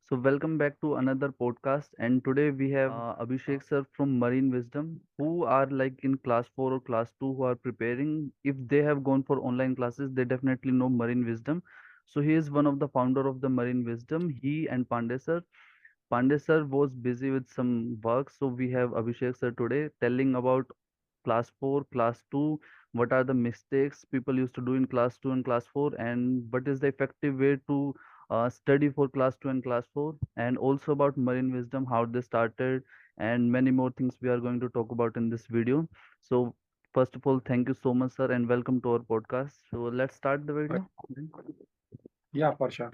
So welcome back to another podcast, and today we have Abhishek sir from Marine Wisdom, who are like in class 4 or class 2 who are preparing. If they have gone for online classes, they definitely know Marine Wisdom. So he is one of the founder of the Marine Wisdom. He and Pandey sir. Pandey sir was busy with some work, so we have Abhishek sir today telling about class 4, class 2, what are the mistakes people used to do in class 2 and class 4, and what is the effective way to study for class 2 and class 4, and also about marine wisdom, how they started, and many more things we are going to talk about in this video. So, first of all, thank you so much, sir, and welcome to our podcast. So, let's start the Uh, video. Yeah, for sure.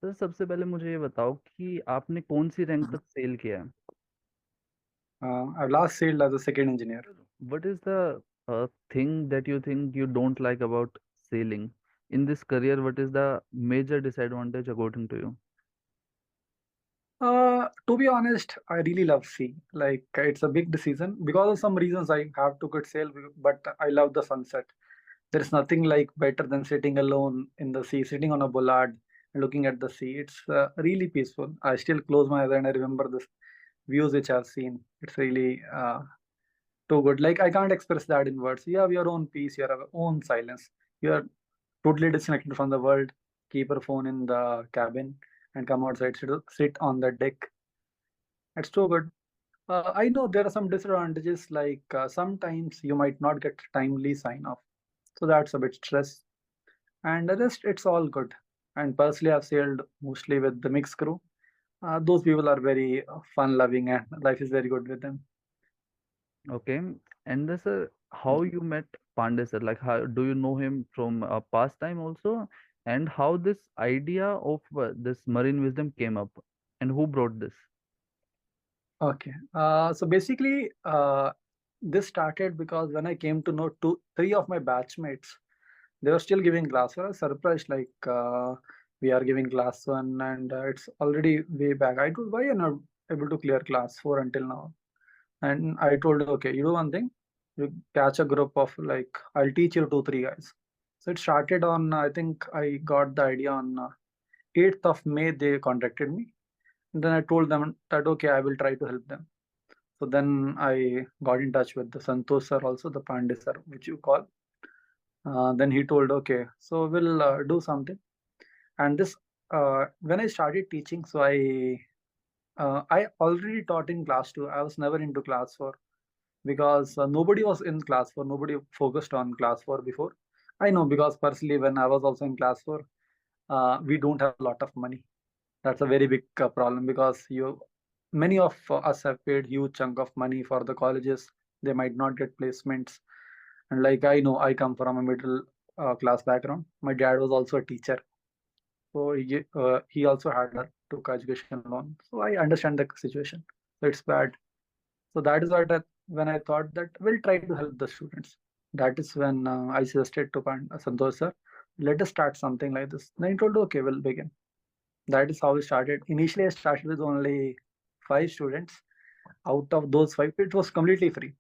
Sir सबसे पहले मुझे ये बताओ कि आपने कौन सी rank तक cell किया है. I've last sailed as a second engineer. What is the thing that you think you don't like about sailing in this career? What is the major disadvantage according to you? To be honest, I really love sea. Like it's a big decision because of some reasons I have to quit sail, but I love the sunset. There is nothing like better than sitting alone in the sea, sitting on a bollard and looking at the sea. It's really peaceful. I still close my eyes and I remember the views which I've seen. It's really too good. Like I can't express that in words. You have your own peace, you have your own silence. You are totally disconnected from the world. Keep your phone in the cabin and come outside. Sit on the deck. It's too good. I know there are some disadvantages. Like sometimes you might not get timely sign off, so that's a bit stress. And the rest, it's all good. And personally, I've sailed mostly with the mixed crew. Those people are very fun loving, and life is very good with them. Okay. And this, how you met Pandey sir? Like, how do you know him from past time also? And how this idea of this marine wisdom came up, and who brought this? Okay. So basically, this started because when I came to know three of my batchmates, they were still giving class. I was surprised, like we are giving class one, and it's already way back. I told, why you're not able to clear class four until now? And I told, okay, you do one thing, you catch a group of like, I'll teach you two, three guys. So it started on, I think I got the idea on 8th of May, they contacted me. And then I told them that, okay, I will try to help them. So then I got in touch with the Santosh sir, also the Pandey sir, which you call. Then he told, okay, so we'll do something. And this, when I started teaching, so I already taught in class two. I was never into class four because nobody was in class four. Nobody focused on class four before. I know because personally, when I was also in class four, we don't have a lot of money. That's a very big problem because many of us have paid huge chunk of money for the colleges. They might not get placements. And like I know, I come from a middle class background. My dad was also a teacher, so he also had took education loan. So I understand the situation. So it's bad. So that is what when I thought that we'll try to help the students. That is when I suggested to Santosh sir, let us start something like this. Then he told, okay, we'll begin. That is how we started. Initially, I started with only 5 students. Out of those 5, it was completely free.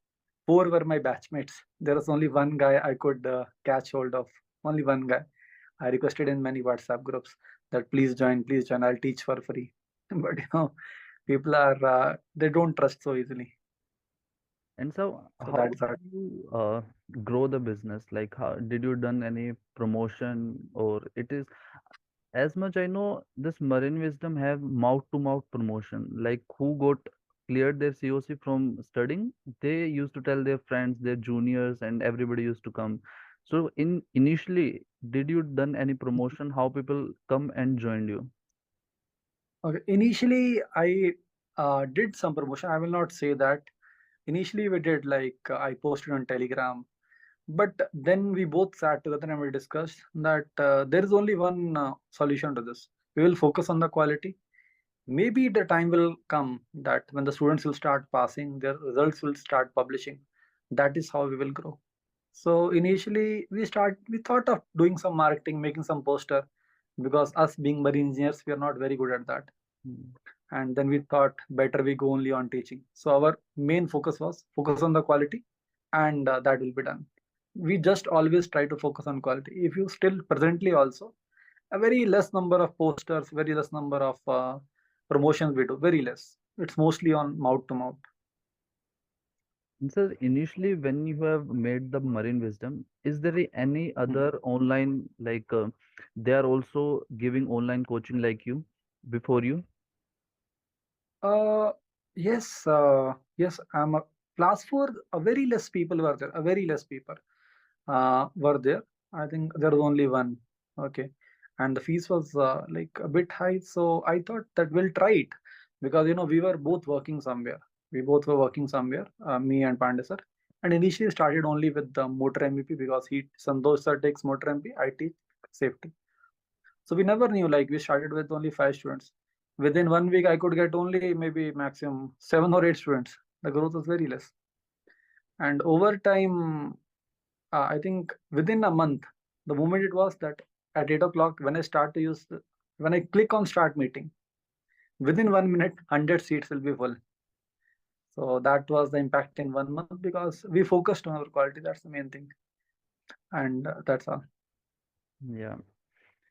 4 were my batchmates. There was only one guy I could catch hold of. Only one guy. I requested in many WhatsApp groups that please join. I'll teach for free. But people are they don't trust so easily. And so, So how that's how. did you grow the business? Like, how did you done any promotion, or it is, as much I know, this Marine Wisdom have mouth to mouth promotion. Like, who got cleared their COC from studying, they used to tell their friends, their juniors, and everybody used to come. So, in initially, did you done any promotion? How people come and joined you? Okay. Initially, I did some promotion. I will not say that. Initially, we did like I posted on Telegram. But then we both sat together and we discussed that there is only one solution to this. We will focus on the quality. Maybe the time will come that when the students will start passing, their results will start publishing. That is how we will grow. So initially, we thought of doing some marketing, making some poster, because us being marine engineers, we are not very good at that. Hmm. And then we thought better we go only on teaching. So our main focus was focus on the quality, and that will be done. We just always try to focus on quality. If you still presently also, a very less number of posters, very less number of promotions we do, very less. It's mostly on mouth to mouth. And sir, initially when you have made the Marine Wisdom, is there any Hmm. other online they are also giving online coaching like you before you? Uh, yes, yes. I'm a class four. A very less people were there. A very less people were there. I think there was only one. Okay, and the fees was like a bit high. So I thought that we'll try it because we were both working somewhere. We both were working somewhere. Me and Pandey sir. And initially started only with the motor MVP because Santosh sir takes motor MP. I teach safety. So we never knew, like we started with only 5 students. Within 1 week, I could get only maybe maximum 7 or 8 students. The growth was very less. And over time, I think within a month, the moment it was that at 8 o'clock, when I start to when I click on start meeting, within 1 minute, 100 seats will be full. So that was the impact in 1 month because we focused on our quality. That's the main thing. And that's all. Yeah.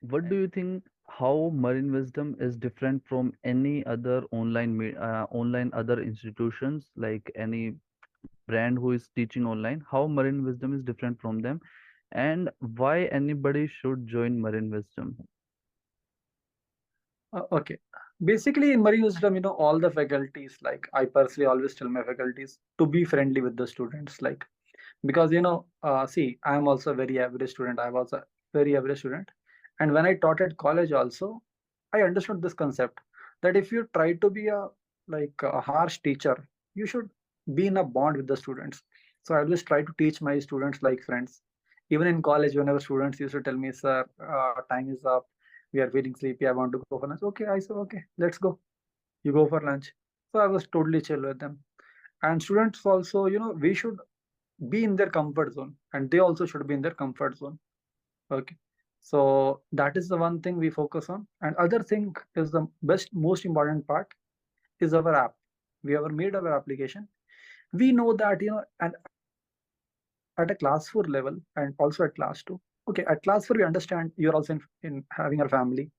What do you think how Marine Wisdom is different from any other online other institutions like any brand who is teaching online? How Marine Wisdom is different from them, and why anybody should join Marine Wisdom? Okay. Basically, in marine wisdom, all the faculties, like I personally always tell my faculties to be friendly with the students, like because see, I am also a very average student. I was a very average student, and when I taught at college, also, I understood this concept that if you try to be a harsh teacher, you should be in a bond with the students. So I always try to teach my students like friends. Even in college, whenever students used to tell me, "Sir, time is up. We are feeling sleepy. I want to go for lunch." Okay, I said, "Okay, let's go." You go for lunch. So I was totally chill with them. And students also, we should be in their comfort zone and they also should be in their comfort zone. Okay, so that is the one thing we focus on. And other thing is the most important part is our app. We have made our application. We know that and at a class 4 level and also at class 2. Okay, at class 4 we understand you're also in having a family.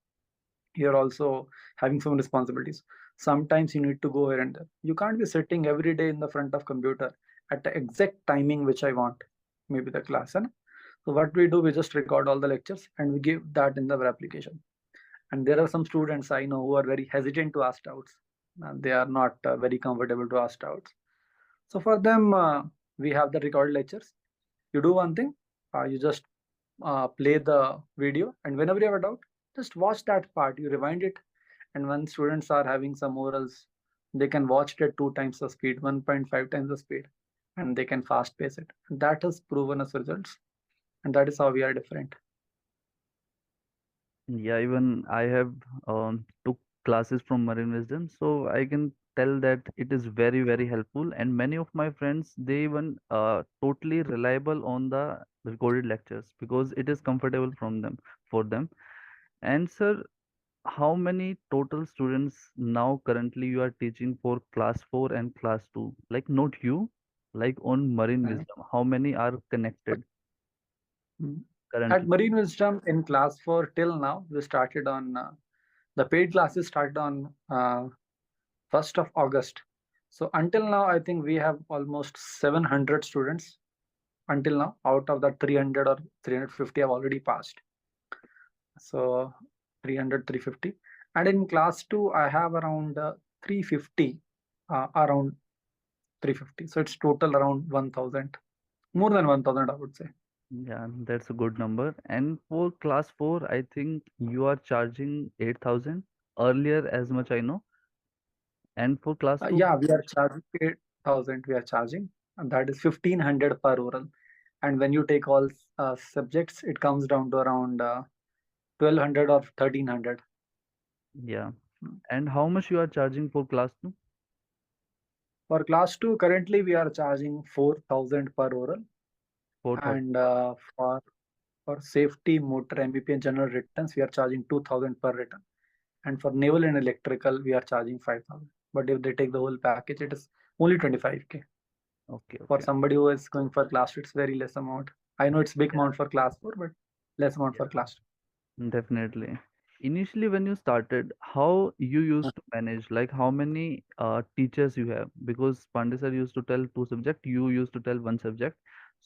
You're also having some responsibilities. Sometimes you need to go here and there. You can't be sitting every day in the front of computer at the exact timing which I want, maybe the class. Hai. So what we do, we just record all the lectures and we give that in the application. And there are some students I know who are very hesitant to ask doubts. They are not very comfortable to ask doubts. So for them, we have the recorded lectures. You do one thing, you just play the video, and whenever you have a doubt, just watch that part. You rewind it, and when students are having some orals, they can watch it at 2 times the speed, 1.5 times the speed, and they can fast pace it. That has proven us results, and that is how we are different. Yeah, even I have took classes from Marine Wisdom, so I can tell that it is very, very helpful. And many of my friends, they even totally reliable on the recorded lectures because it is comfortable from them for them. And sir, how many total students now currently you are teaching for class 4 and class 2? Like not you, like on Marine Mhm. Wisdom. How many are connected Mm. At currently? Marine Wisdom in class 4 till now, we started on the paid classes started on 1st of August. So until now, I think we have almost 700 students until now. Out of the 300 or 350 have already passed. So 300, 350. And in class 2, I have around 350, around 350. So it's total around 1000, more than 1000, I would say. Yeah, that's a good number. And for class 4, I think you are charging 8,000 earlier, as much I know. And for class 2, Yeah, we are charging 8,000. We are charging, and that is 1500 per oral. And when you take all subjects, it comes down to around 1200 or 1300. yeah. And how much you are charging for class 2? For class 2, currently we are charging 4000 per oral. 4,000. And for safety, motor, MVP, and general returns, we are charging 2000 per return. And for naval and electrical, we are charging 5000. But if they take the whole package, it is only 25K. Okay, For okay. somebody who is going for class 2, it's very less amount. I know it's big Yeah, amount for class 4, but less amount for yeah, class definitely. Initially, when you started, how you 2. used to manage? Like how many teachers you have? Because Pandey sir used to tell two subject, you used to tell one subject.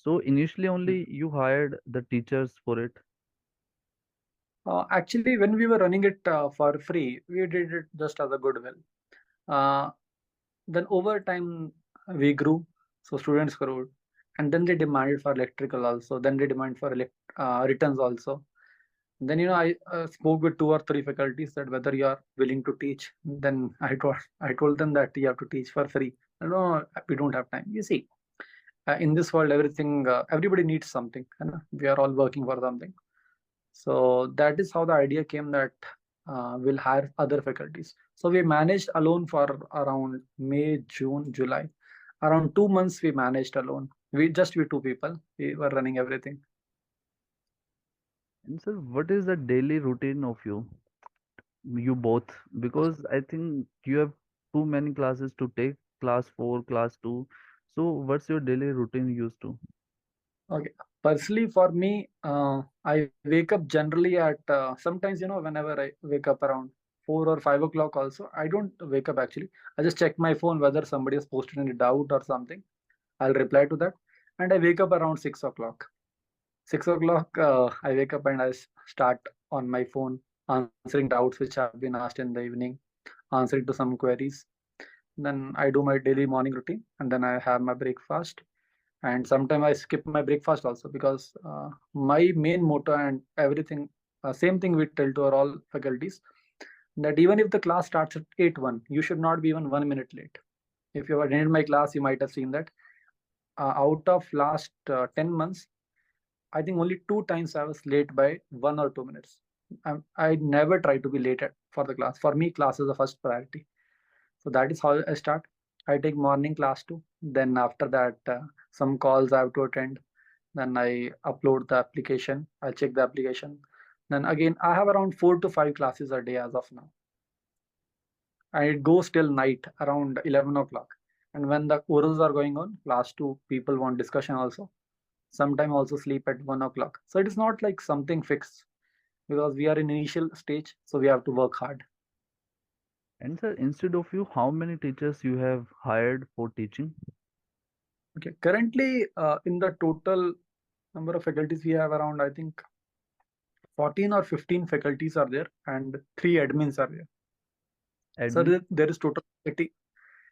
So initially only you hired the teachers for it. Actually, when we were running it for free, we did it just as a goodwill. Uh, then over time, we grew, so students grew, and then they demanded for electrical also. Then they demand for returns also. Then I spoke with two or three faculties that whether you are willing to teach. Then I told them that you have to teach for free. No, we don't have time. You see, in this world, everybody needs something. We are all working for something. So that is how the idea came that we'll hire other faculties. So we managed alone for around May, June, July. Around 2 months we managed alone. We two people. We were running everything. And sir, what is the daily routine of you both? Because I think you have too many classes to take, class 4, class 2. So what's your daily routine used to? Okay. Personally, for me, I wake up generally at sometimes whenever I wake up around 4 or 5 o'clock. Also, I don't wake up actually. I just check my phone whether somebody has posted any doubt or something. I'll reply to that, and I wake up around 6 o'clock. 6 o'clock, I wake up and start on my phone answering doubts which have been asked in the evening, answering to some queries. Then I do my daily morning routine, and then I have my breakfast. And sometimes I skip my breakfast also because my main motto and everything, same thing we tell to our all faculties, that even if the class starts at 8:01, you should not be even 1 minute late. If you have attended my class, you might have seen that out of last 10 months, I think only 2 times I was late by 1 or 2 minutes. I never try to be late for the class. For me, class is the first priority. So that is how I start. I take morning class too. Then after that, some calls I have to attend. Then I upload the application. I check the application. Then again, I have around 4 to 5 classes a day as of now, and it goes till night around 11 o'clock. And when the orals are going on, class two people want discussion also. Sometimes also sleep at 1 o'clock. So it is not like something fixed because we are in initial stage, so we have to work hard. And sir, instead of you, how many teachers you have hired for teaching? Okay, currently in the total number of faculties we have around, I think 14 or 15 faculties are there and 3 admins are there. So Admin? there is total 30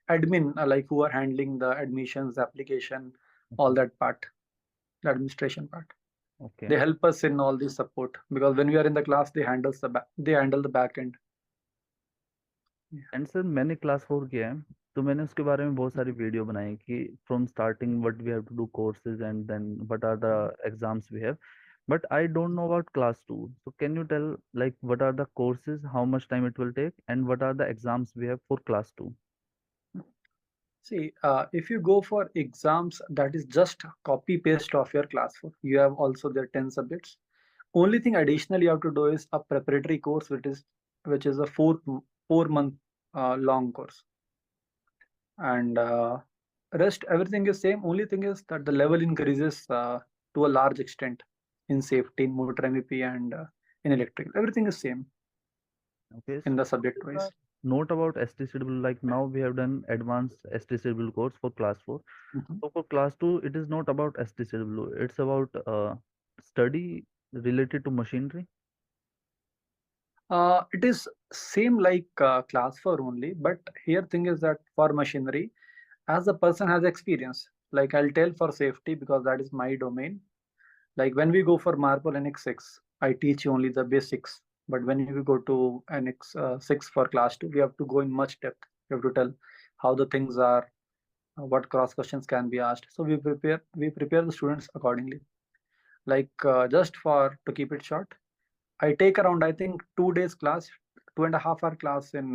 admin, like who are handling the admissions, application, all Okay. that part, the administration part. Okay. They help us in all this support because when we are in the class, they handle the back end. Yeah. And sir मैंने class 4 किया है, तो मैंने उसके बारे में बहुत सारी वीडियो बनाई कि from starting what we have to do courses and then what are the exams we have, but I don't know about class 2. So can you tell like what are the courses, how much time it will take, and what are the exams we have for class 2? See, if you go for exams, that is just copy paste of your class 4. You have also their 10 subjects. Only thing additional you have to do is a preparatory course, which is a 4 month long course, and rest everything is same. Only thing is that the level increases to a large extent in safety, in motor MEP, and in electrical. Everything is same Okay, in so the what subject is the wise. note about STCW? Like now we have done advanced STCW course for class 4. Mhm. So for class 2, it is not about STCW, it's about study related to machinery. It is same like class 4 only, but here thing is that for machinery, as the person has experience, like I'll tell for safety because that is my domain. Like when we go for marble NX6, I teach you only the basics. But when you go to NX6 for class 2, we have to go in much depth. We have to tell how the things are, what cross questions can be asked. So we prepare the students accordingly. Like just for to keep it short, I take around, I think, 2 days class, 2.5 hour class in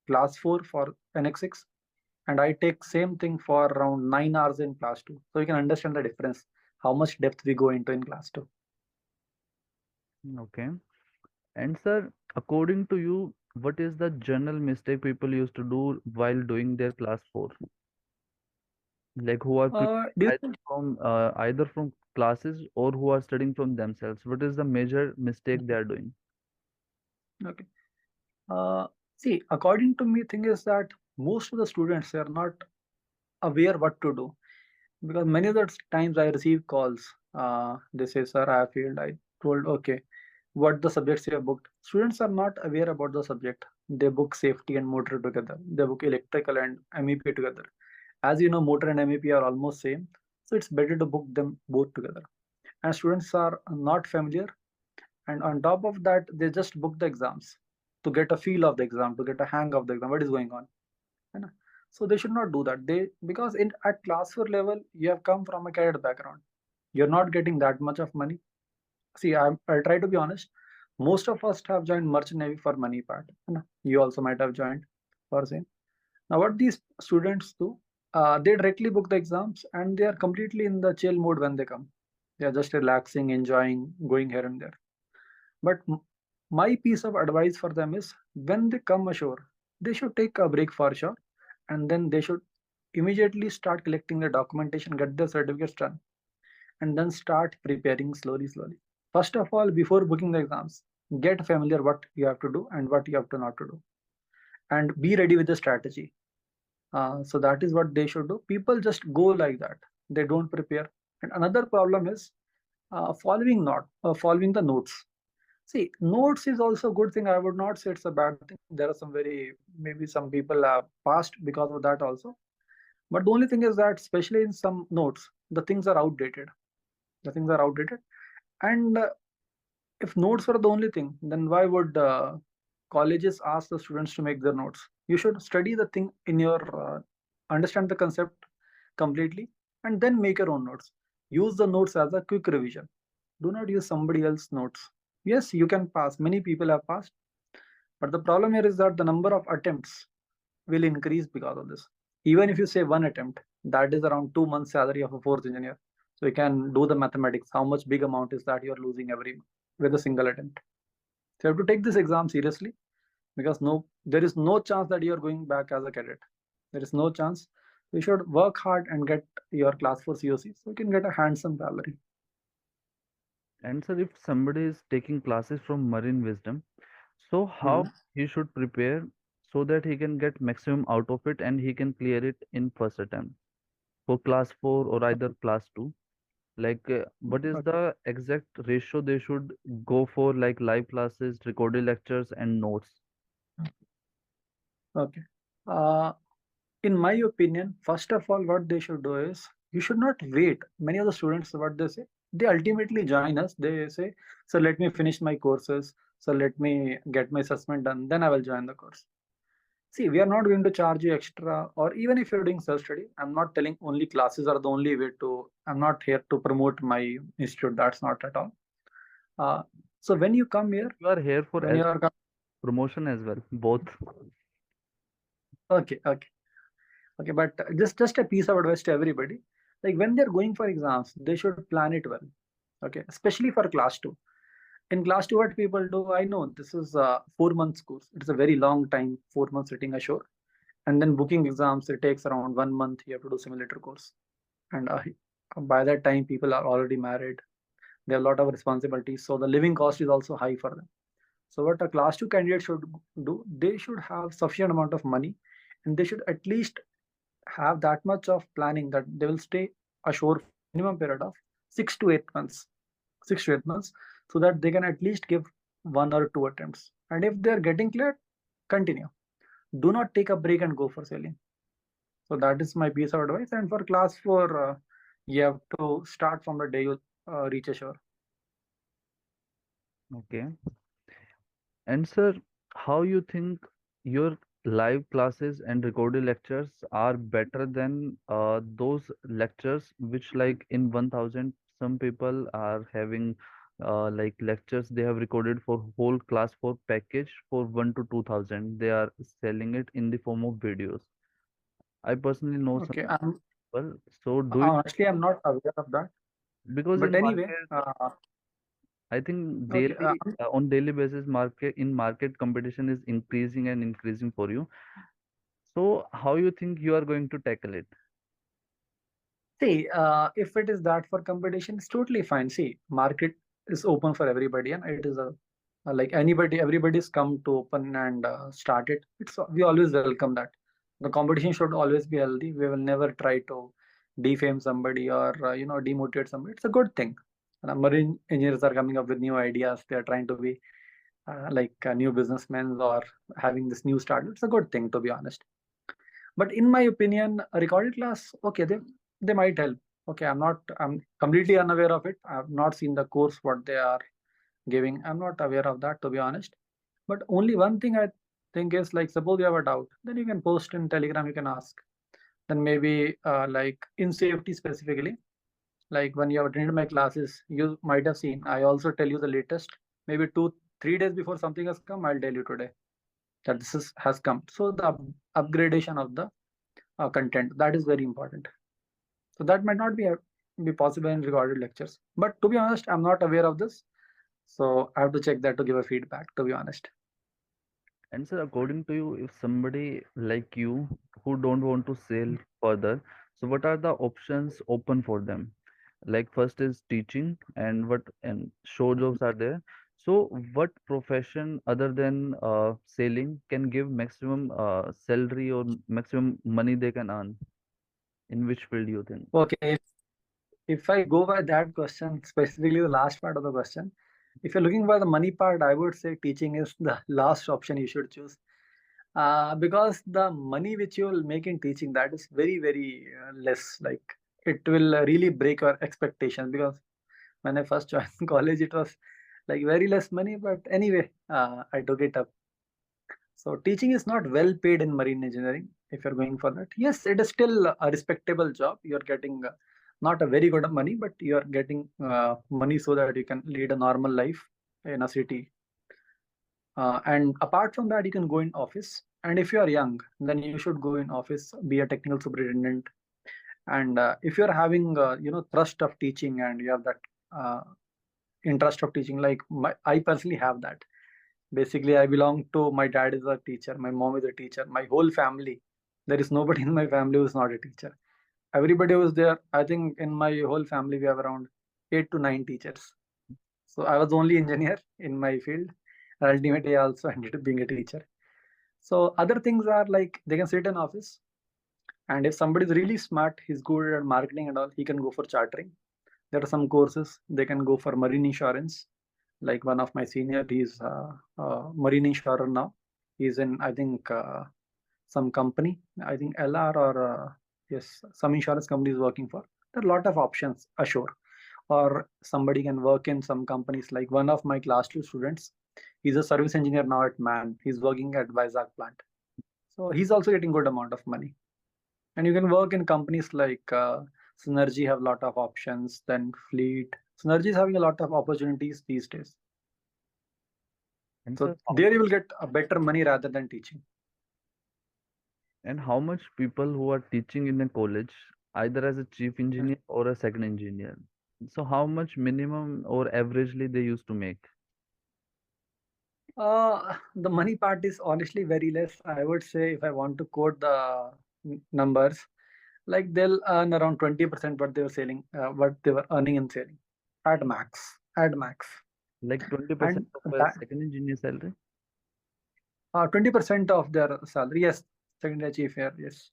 class 4 for NX6, and I take same thing for around 9 hours in class 2. So you can understand the difference, how much depth we go into in class 2. Okay. And sir, according to you, what is the general mistake people used to do while doing their class 4? like who are Do you either think? from classes or who are studying from themselves? What is the major mistake they are doing? Okay. Uh, See, according to me, thing is that most of the students are not aware what to do, because many of the times I receive calls. They say, "Sir, I failed." I told, "Okay, what the subjects you have booked?" Students are not aware about the subject. They book safety and motor together. They book electrical and MEP together. As you know, motor and MEP are almost same, so it's better to book them both together. And students are not familiar, and on top of that, they just book the exams to get a feel of the exam, to get a hang of the exam, what is going on. है ना? So they should not do that. They, because in at class 4 level, you have come from a cadet background. You're not getting that much of money. See, I'll try to be honest. Most of us have joined merchant navy for money part. है ना? You also might have joined for same. Now, what these students do, they directly book the exams and they are completely in the chill mode when they come. They are just relaxing, enjoying, going here and there. But my piece of advice for them is, when they come ashore, they should take a break for sure, and then they should immediately start collecting the documentation, get the certificates done, and then start preparing slowly, slowly. First of all, before booking the exams, get familiar what you have to do and what you have to not to do, and be ready with the strategy. So that is what they should do. People just go like that; they don't prepare. And another problem is following the notes. See, notes is also a good thing. I would not say it's a bad thing. There are some very, maybe some people have passed because of that also. But the only thing is that, especially in some notes, the things are outdated. The things are outdated. And if notes were the only thing, then why would colleges ask the students to make their notes? You should study the thing in your, understand the concept completely, and then make your own notes. Use the notes as a quick revision. Do not use somebody else's notes. Yes, you can pass. Many people have passed. But the problem here is that the number of attempts will increase because of this. Even if you say one attempt, that is around 2 months' salary of a fourth engineer. So you can do the mathematics. How much big amount is that you are losing every month with a single attempt? So you have to take this exam seriously, because there is no chance that you are going back as a cadet. There is no chance. You should work hard and get your class 4 COC so you can get a handsome salary. And sir, if somebody is taking classes from Marine Wisdom, so how Hmm. he should prepare so that he can get maximum out of it and he can clear it in first attempt for class 4 or either class 2? Like, what is Okay. the exact ratio they should go for, like live classes, recorded lectures, and notes? Okay. Uh, in my opinion, first of all, what they should do is, you should not wait. Many of the students, what they say, they ultimately join us. They say, "So let me finish my courses. So let me get my assessment done. Then I will join the course." See, we are not going to charge you extra, or even if you're doing self study, I'm not telling only classes are the only way to. I'm not here to promote my institute. That's not at all. Uh, so when you come here, You are here for when as you are promotion as well, both. okay, okay. Okay, but just a piece of advice to everybody. Like, when they're going for exams, they should plan it well. Okay, especially for class two. In class two, what people do, I know this is a 4 months course. It's a very long time, 4 months sitting ashore, and then booking exams. It takes around 1 month. You have to do simulator course, and by that time, people are already married. They have a lot of responsibilities, so the living cost is also high for them. So what a class two candidate should do, they should have sufficient amount of money, and they should at least have that much of planning that they will stay ashore for a minimum period of 6 to 8 months, 6 to 8 months, so that they can at least give one or two attempts. And if they are getting cleared, continue. Do not take a break and go for sailing. So that is my piece of advice. And for class four, you have to start from the day you reach ashore. Okay. And sir, how you think your live classes and recorded lectures are better than those lectures which, like in 1000, some people are having like lectures they have recorded for whole class for package for 1 to 2000. They are selling it in the form of videos. I personally know some Okay, people. So do you, honestly, I'm not aware of that. because But in anyway, market, I think okay, on daily basis market competition is increasing and increasing for you. So how you think you are going to tackle it? See, if it is that for competition, it's totally fine. See, market is open for everybody, and it is like anybody, everybody's come to open and start it. It's we always welcome that. The competition should always be healthy. We will never try to defame somebody or demotivate somebody. It's a good thing. And marine engineers are coming up with new ideas. They are trying to be new businessmen or having this new start. It's a good thing, to be honest. But in my opinion, a recorded class, okay, they might help. Okay, I'm completely unaware of it. I've not seen the course what they are giving. I'm not aware of that, to be honest. But only one thing I think is, like, suppose you have a doubt, then you can post in Telegram, you can ask. Then maybe like in safety specifically, like when you have attended my classes, you might have seen I also tell you the latest. Maybe 2 3 days before something has come, I'll tell you today that has come. So the upgradation of the content, that is very important. So that might not be possible in recorded lectures. But to be honest, I'm not aware of this, so I have to check that to give a feedback. To be honest, And sir, according to you, if somebody like you who don't want to sell further, so what are the options open for them? Like first is teaching, and what and show jobs are there. So what profession other than selling can give maximum salary or maximum money they can earn? In which field you think? okay. If I go by that question, specifically the last part of the question, if you're looking by the money part, I would say teaching is the last option you should choose. Because the money which you will make in teaching, that is very very less. Like, it will really break your expectations. Because when I first joined college, it was like very less money, but anyway, I took it up. So teaching is not well paid in marine engineering. If you're going for that, yes, it is still a respectable job. You're getting not a very good money, but you're getting money so that you can lead a normal life in a city. And apart from that, you can go in office. And if you are young, then you should go in office, be a technical superintendent. And if you're having thrust of teaching, and you have that uh, interest of teaching, like I personally have that. Basically, I belong to, my dad is a teacher, my mom is a teacher, my whole family. There is nobody in my family who's not a teacher. Everybody was there. I think in my whole family, we have around 8 to 9 teachers. So I was the only engineer in my field. And ultimately, I also ended up being a teacher. So other things are like they can sit in office. And if somebody is really smart, he's good at marketing and all, he can go for chartering. There are some courses they can go for marine insurance. Like one of my senior, he's marine insurer now. He's in, I think, some company, I think LR or yes, some insurance company is working for. There are a lot of options, ashore. Or somebody can work in some companies. Like one of my class 2 students, he's a service engineer now at Man. He's working at Vizag plant. So he's also getting good amount of money. And you can work in companies like Synergy, have a lot of options. Then Fleet. Synergy is having a lot of opportunities these days. And So sir, there you will get a better money rather than teaching. and how much people who are teaching in a college, either as a chief engineer or a second engineer, so how much minimum or averagely they used to make? The money part is honestly very less. I would say, if I want to quote the numbers, like they'll earn around 20% what they were selling, what they were earning in selling, at max, at max. Like 20% And of a that second engineer salary? 20% of their salary, yes, secondary chief here, yes.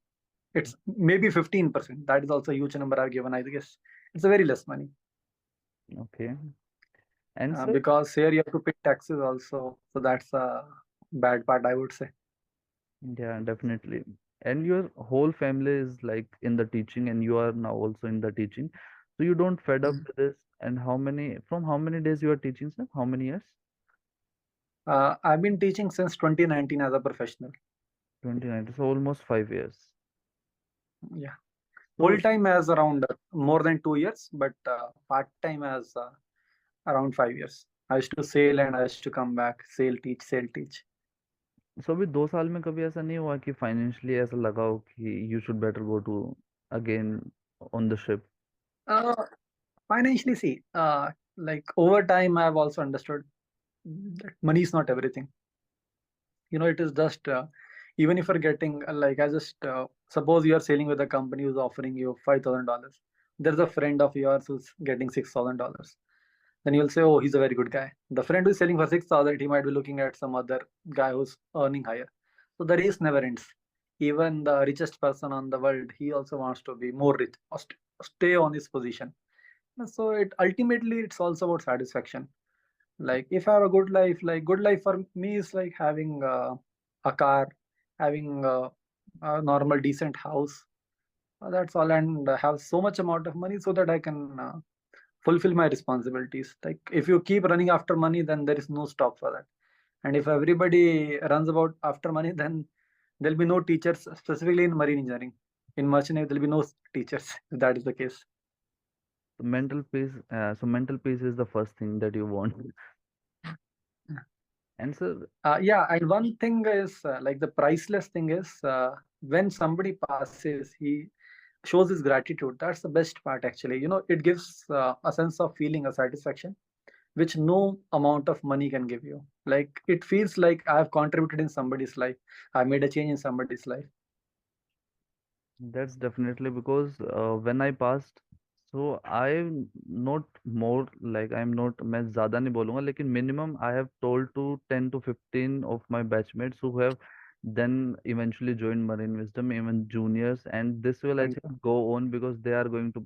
It's maybe 15%. That is also a huge number I've given, I guess. It's a very less money. Okay. And sir, Because here you have to pay taxes also. So that's a bad part, I would say. yeah, definitely. And your whole family is like in the teaching, and you are now also in the teaching. So you don't fed up with this. And from how many days you are teaching, sir? How many years? I've been teaching since 2019 as a professional. 29. So almost 5 years. Yeah. Full So, time as around more than 2 years, but part time as around 5 years. I used to sail and I used to come back, sail, teach, sail, teach. so अभी 2 साल में कभी ऐसा नहीं हुआ कि financially ऐसा लगा हो कि you should better go to again on the ship? Uh, Financially, see, like over time, I've also understood that money is not everything. It is just, even if you're getting, like, I just suppose you are sailing with a company who's offering you $5,000. there's a friend of yours who's getting $6,000. Then you'll say, oh, he's a very good guy. The friend who's selling for 6,000, he might be looking at some other guy who's earning higher. So the race never ends. Even the richest person on the world, he also wants to be more rich, or stay on his position. So it ultimately it's also about satisfaction. Like if I have a good life, like good life for me is like having a car, having a normal decent house. That's all, and have so much amount of money so that I can fulfill my responsibilities. Like if you keep running after money, then there is no stop for that. And if everybody runs about after money, then there'll be no teachers, specifically in marine engineering. In merchant navy, there'll be no teachers if that is the case. So mental peace is the first thing that you want. And so Yeah, and one thing is like the priceless thing is when somebody passes, he shows his gratitude. That's the best part, actually. It gives a sense of feeling, a satisfaction, which no amount of money can give you. Like it feels like I have contributed in somebody's life, I made a change in somebody's life. that's definitely because when I passed, so I'm not more like I'm not मैं ज़्यादा नहीं बोलूँगा लेकिन minimum I have told to 10 to 15 of my batchmates who have then eventually joined Marine Wisdom, even juniors, and this will I Thank you. think go on because they are going to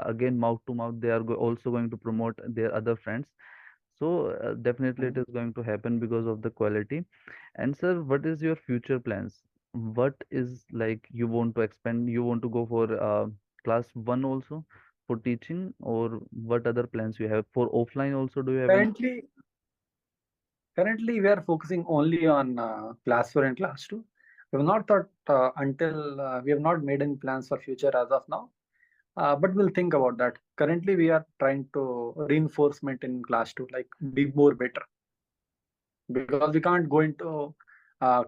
again mouth to mouth they are also going to promote their other friends. So definitely it is going to happen because of the quality. And sir, what is your future plans? What is like you want to expand? You want to go for class one also for teaching, or what other plans you have for offline also? Do you have any? Currently, currently we are focusing only on class 4 and class 2. We have not thought until we have not made any plans for future as of now. But we'll think about that. Currently, we are trying to reinforcement in class 2, like be more better, because we can't go into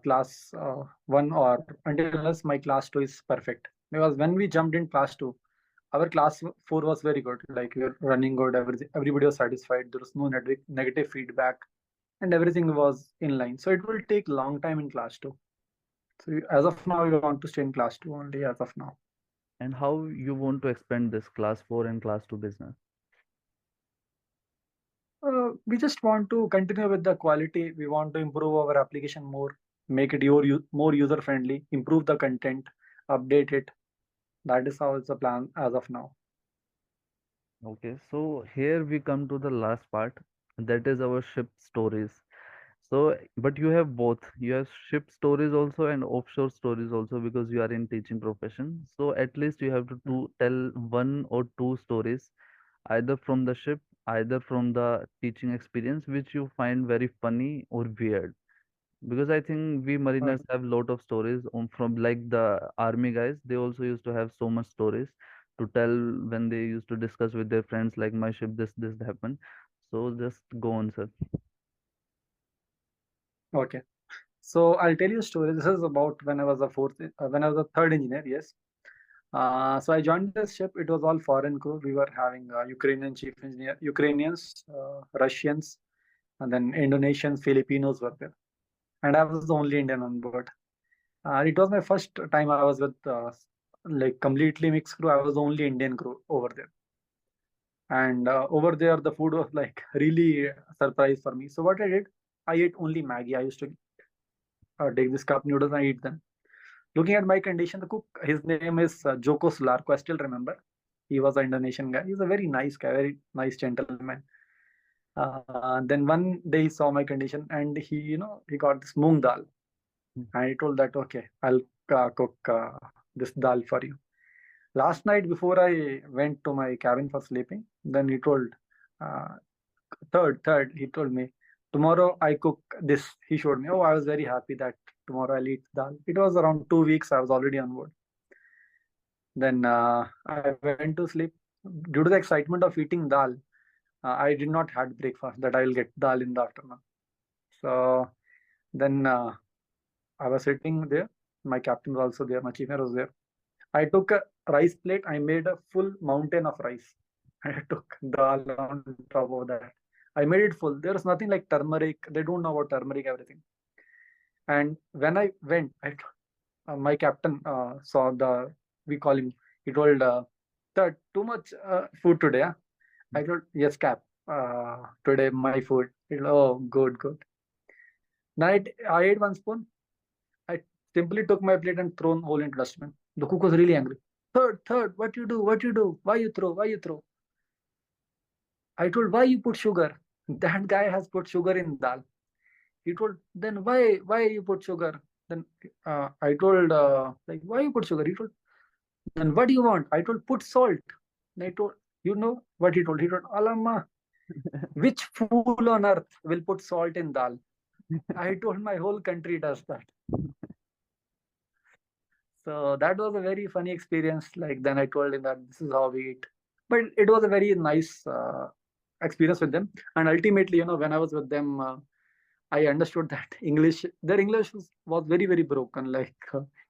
class 1 or until unless my class 2 is perfect. Because when we jumped in class 2, our class 4 was very good. Like we were running good, everybody was satisfied. There was no negative feedback, and everything was in line. So it will take long time in class 2. So as of now, we want to stay in class 2 only as of now. And how you want to expand this class four and class two business? We just want to continue with the quality. We want to improve our application more, make it more user friendly, improve the content, update it. That is how it's the plan as of now. Okay, so here we come to the last part, that is our ship stories. So, but you have both. You have ship stories also and offshore stories also because you are in teaching profession. So at least you have to, Mm. tell one or two stories, either from the ship, either from the teaching experience, which you find very funny or weird. Because I think we mariners Okay. have lot of stories from like the army guys. They also used to have so much stories to tell when they used to discuss with their friends, like my ship, this happened. So just go on, sir. Okay. So I'll tell you a story. This is about when I was when I was a third engineer. Yes. So I joined this ship. It was all foreign crew. We were having Ukrainian chief engineer, Ukrainians, Russians, and then Indonesians, Filipinos were there, and I was the only Indian on board. It was my first time I was with like completely mixed crew. I was the only Indian crew over there, and over there the food was like really a surprise for me. So what I did, I ate only Maggie. I used to take this cup noodles and eat them. Looking at my condition, the cook, his name is Joko Sularko. I still remember. He was an Indonesian guy. He's a very nice guy, very nice gentleman. Then one day he saw my condition and he got this moong dal, and he told that okay, I'll cook this dal for you. Last night before I went to my cabin for sleeping, then he told, uh, third, he told me, tomorrow I cook this. He showed me. Oh, I was very happy that tomorrow I'll eat dal. It was around 2 weeks. I was already on board. Then I went to sleep. Due to the excitement of eating dal, I did not had breakfast. That I will get dal in the afternoon. So then I was sitting there. My captain was also there. My chief engineer was there. I took a rice plate. I made a full mountain of rice. I took dal on top of that. I made it full. There was nothing like turmeric. They don't know about turmeric, everything. And when I went, my captain saw the, we call him, he told, third, too much food today. Huh? I told, yes, cap. Today my food. Oh, good, good. Then I ate one spoon. I simply took my plate and thrown whole into dustbin. The cook was really angry. Third, third, what you do? What you do? Why you throw? Why you throw? I told, why you put sugar? That guy has put sugar in dal. He told, then why you put sugar? Then I told, like, why you put sugar? He told, then what do you want? I told, put salt. And I told, you know what he told? He told, Alama, which fool on earth will put salt in dal? I told, my whole country does that. So that was a very funny experience. Like then I told him that this is how we eat. But it was a very nice experience with them. And ultimately, when I was with them, I understood that their English was very, very broken. Like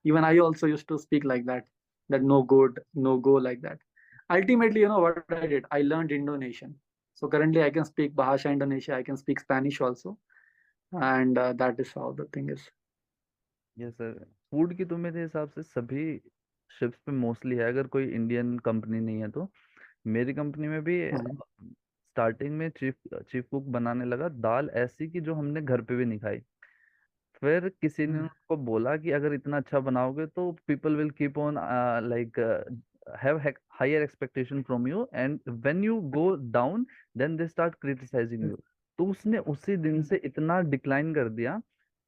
even I also used to speak like that no good, no go like that. Ultimately, what I did? I learned Indonesian. So currently I can speak Bahasa Indonesia. I can speak Spanish also. And that is how the thing is. Yes sir. Food की तो मेरे हिसाब से सभी ships पे mostly है, अगर कोई इंडियन कंपनी नहीं है तो। मेरी कंपनी में भी Mhm. स्टार्टिंग में चीफ चीफ कुक बनाने लगा दाल ऐसी कि जो हमने घर पे भी नहीं खाई। फिर किसी ने Mhm. उनको बोला कि अगर इतना अच्छा बनाओगे तो people will keep on like have higher expectation from you, and when you go down then they start criticising you. तो उसने उसी दिन से इतना डिक्लाइन कर दिया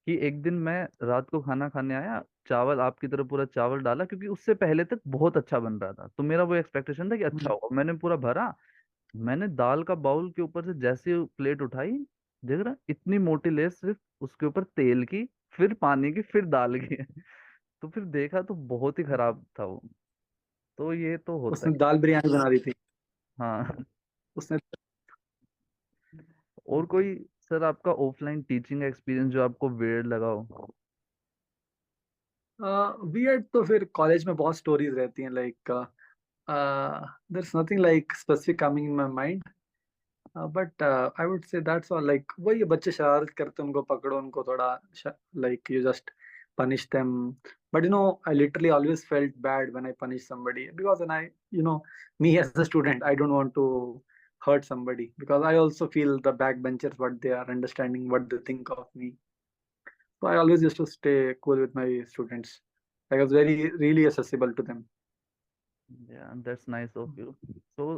कि एक दिन मैं रात को खाना खाने आया, चावल आपकी तरह पूरा चावल डाला, क्योंकि उससे पहले तक बहुत अच्छा बन रहा था, तो मेरा वो एक्सपेक्टेशन था कि अच्छा Mhm. होगा, मैंने पूरा भरा। मैंने दाल का बाउल के ऊपर से जैसे प्लेट उठाई, देख रहा इतनी मोटी लेयर सिर्फ उसके ऊपर तेल की, फिर पानी की, फिर दाल की। तो फिर देखा तो बहुत ही खराब था वो। तो ये तो होता उसने है। दाल बिरयानी बना दी थी। हाँ। उसने और कोई सर आपका ऑफलाइन टीचिंग एक्सपीरियंस जो आपको वेird लगा हो? वियर्ड तो फिर कॉलेज में बहुत स्टोरीज रहती हैं like there is nothing like specific coming in my mind but I would say that's all like वही बच्चे शरारत करते हैं उनको पकड़ो उनको थोड़ा like you just punish them but I literally always felt bad when I punish somebody because when I you know me as a student I don't want to hurt somebody because I also feel the backbenchers what they are understanding what they think of me. So I always used to stay cool with my students. I was very really accessible to them. Yeah, that's nice of you. So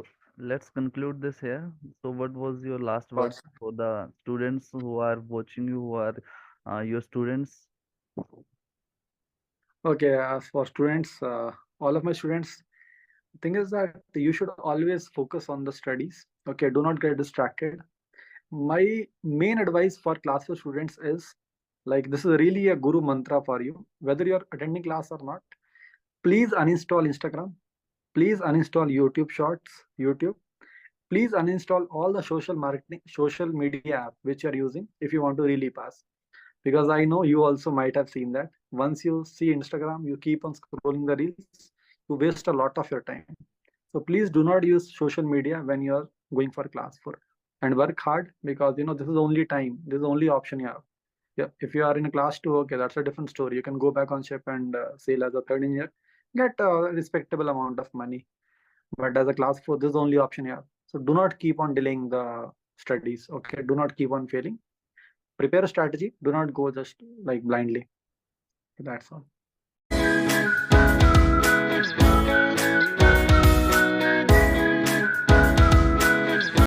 let's conclude this here. So what was your last word But for the students who are watching you, who are your students? okay, as for students, all of my students, thing is that you should always focus on the studies. Okay, do not get distracted. My main advice for class 4 students is like this is really a guru mantra for you. Whether you're attending class or not, please uninstall Instagram. Please uninstall YouTube Shorts, YouTube. Please uninstall all the social media app which you're using if you want to really pass. Because I know you also might have seen that. Once you see Instagram, you keep on scrolling the reels, you waste a lot of your time. So please do not use social media when you're going for class 4 and work hard because this is the only time, this is the only option you have. Yeah, if you are in a class 2, okay, that's a different story. You can go back on ship and sail as a third engineer, get a respectable amount of money. But as a class 4, this is the only option you have. So do not keep on delaying the studies. Okay, do not keep on failing. Prepare a strategy. Do not go just like blindly. That's all.